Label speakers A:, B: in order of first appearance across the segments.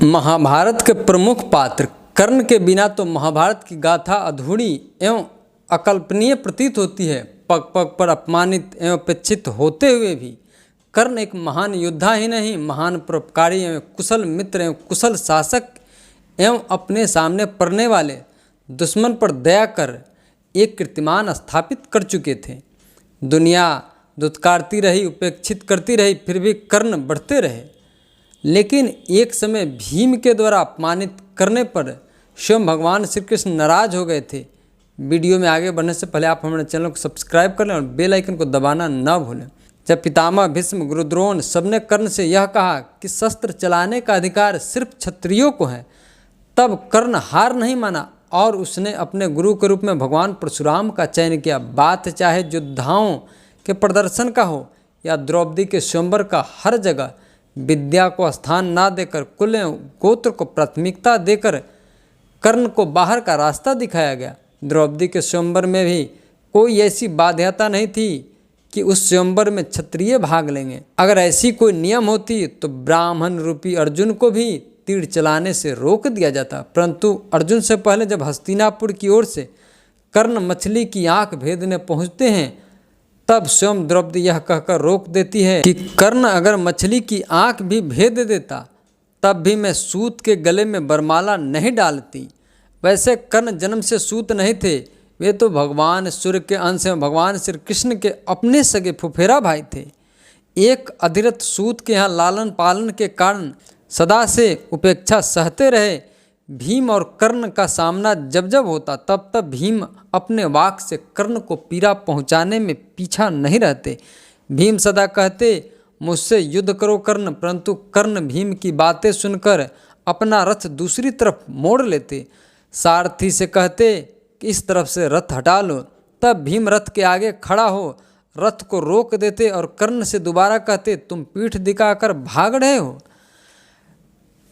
A: महाभारत के प्रमुख पात्र कर्ण के बिना तो महाभारत की गाथा अधूरी एवं अकल्पनीय प्रतीत होती है। पग पग पर अपमानित एवं उपेक्षित होते हुए भी कर्ण एक महान योद्धा ही नहीं, महान परोपकारी एवं कुशल मित्र एवं कुशल शासक एवं अपने सामने पड़ने वाले दुश्मन पर दया कर एक कीर्तिमान स्थापित कर चुके थे। दुनिया दुत्कारती रही, उपेक्षित करती रही, फिर भी कर्ण बढ़ते रहे। लेकिन एक समय भीम के द्वारा अपमानित करने पर स्वयं भगवान श्री कृष्ण नाराज हो गए थे। वीडियो में आगे बढ़ने से पहले आप हमारे चैनल को सब्सक्राइब कर लें और बेल आइकन को दबाना न भूलें। जब पितामह भीष्म, गुरु द्रोण सबने कर्ण से यह कहा कि शस्त्र चलाने का अधिकार सिर्फ क्षत्रियों को है, तब कर्ण हार नहीं माना और उसने अपने गुरु के रूप में भगवान परशुराम का चयन किया। बात चाहे योद्धाओं के प्रदर्शन का हो या द्रौपदी के स्वयंवर का, हर जगह विद्या को स्थान ना देकर कुल गोत्र को प्राथमिकता देकर कर्ण को बाहर का रास्ता दिखाया गया। द्रौपदी के स्वयंवर में भी कोई ऐसी बाध्यता नहीं थी कि उस स्वयंवर में क्षत्रिय भाग लेंगे। अगर ऐसी कोई नियम होती तो ब्राह्मण रूपी अर्जुन को भी तीर चलाने से रोक दिया जाता, परंतु अर्जुन से पहले जब हस्तिनापुर की ओर से कर्ण मछली की आंख भेदने पहुंचते हैं, तब स्वयं द्रौपदी यह कहकर रोक देती है कि कर्ण अगर मछली की आंख भी भेद देता तब भी मैं सूत के गले में वरमाला नहीं डालती। वैसे कर्ण जन्म से सूत नहीं थे, वे तो भगवान सूर्य के अंश में भगवान श्री कृष्ण के अपने सगे फुफेरा भाई थे। एक अधिरथ सूत के यहाँ लालन पालन के कारण सदा से उपेक्षा सहते रहे भीम और कर्ण का सामना जब जब होता तब तब भीम अपने वाक से कर्ण को पीड़ा पहुंचाने में पीछा नहीं रहते। भीम सदा कहते मुझसे युद्ध करो कर्ण, परंतु कर्ण भीम की बातें सुनकर अपना रथ दूसरी तरफ मोड़ लेते। सारथी से कहते कि इस तरफ से रथ हटा लो, तब भीम रथ के आगे खड़ा हो रथ को रोक देते और कर्ण से दोबारा कहते तुम पीठ दिखाकर भाग रहे हो।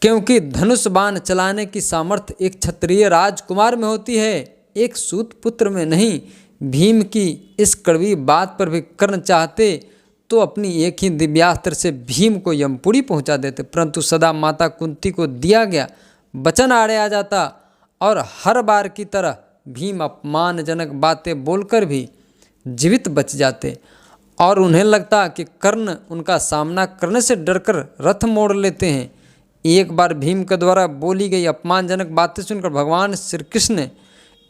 A: क्योंकि धनुष बाण चलाने की सामर्थ्य एक क्षत्रिय राजकुमार में होती है, एक सूत पुत्र में नहीं। भीम की इस कड़वी बात पर भी कर्ण चाहते तो अपनी एक ही दिव्यास्त्र से भीम को यमपुरी पहुंचा देते, परंतु सदा माता कुंती को दिया गया वचन आड़े आ जाता और हर बार की तरह भीम अपमानजनक बातें बोलकर भी जीवित बच जाते और उन्हें लगता कि कर्ण उनका सामना करने से डरकर रथ मोड़ लेते हैं। एक बार भीम के द्वारा बोली गई अपमानजनक बातें सुनकर भगवान श्री कृष्ण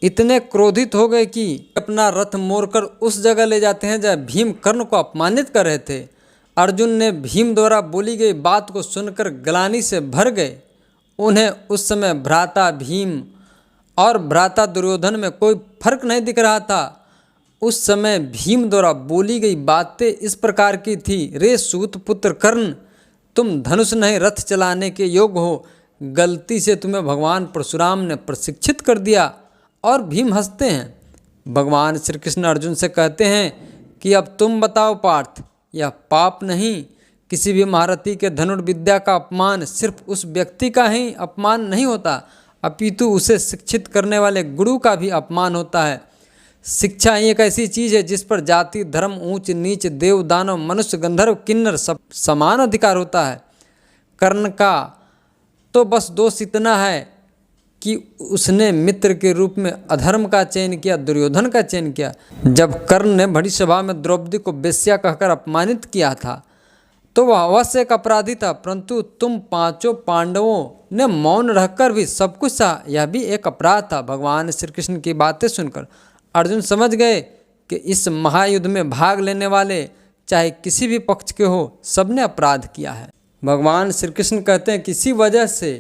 A: इतने क्रोधित हो गए कि अपना रथ मोड़कर उस जगह ले जाते हैं जहाँ भीम कर्ण को अपमानित कर रहे थे। अर्जुन ने भीम द्वारा बोली गई बात को सुनकर ग्लानि से भर गए। उन्हें उस समय भ्राता भीम और भ्राता दुर्योधन में कोई फर्क नहीं दिख रहा था। उस समय भीम द्वारा बोली गई बातें इस प्रकार की थी, रे सूत पुत्र कर्ण, तुम धनुष नहीं रथ चलाने के योग्य हो, गलती से तुम्हें भगवान परशुराम ने प्रशिक्षित कर दिया। और भीम हंसते हैं। भगवान श्री कृष्ण अर्जुन से कहते हैं कि अब तुम बताओ पार्थ, यह पाप नहीं, किसी भी महारथी के धनुर्विद्या का अपमान सिर्फ उस व्यक्ति का ही अपमान नहीं होता, अपितु उसे शिक्षित करने वाले गुरु का भी अपमान होता है। शिक्षा एक ऐसी चीज़ है जिस पर जाति धर्म ऊंच नीच देव दानव मनुष्य गंधर्व किन्नर सब समान अधिकार होता है। कर्ण का तो बस दोष इतना है कि उसने मित्र के रूप में अधर्म का चयन किया, दुर्योधन का चयन किया। जब कर्ण ने बड़ी सभा में द्रौपदी को बेश्या कहकर अपमानित किया था तो वह अवश्य एक अपराधी था, परंतु तुम पांचों पांडवों ने मौन रहकर भी सब कुछ सहा, यह भी एक अपराध था। भगवान श्री कृष्ण की बातें सुनकर अर्जुन समझ गए कि इस महायुद्ध में भाग लेने वाले चाहे किसी भी पक्ष के हो, सबने अपराध किया है। भगवान श्री कृष्ण कहते हैं किसी वजह से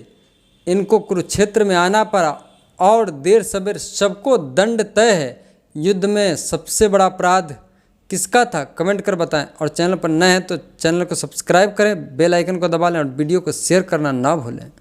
A: इनको कुरुक्षेत्र में आना पड़ा और देर सवेर सबको दंड तय है। युद्ध में सबसे बड़ा अपराध किसका था, कमेंट कर बताएं। और चैनल पर नए हैं तो चैनल को सब्सक्राइब करें, बेल आइकन को दबा लें और वीडियो को शेयर करना ना भूलें।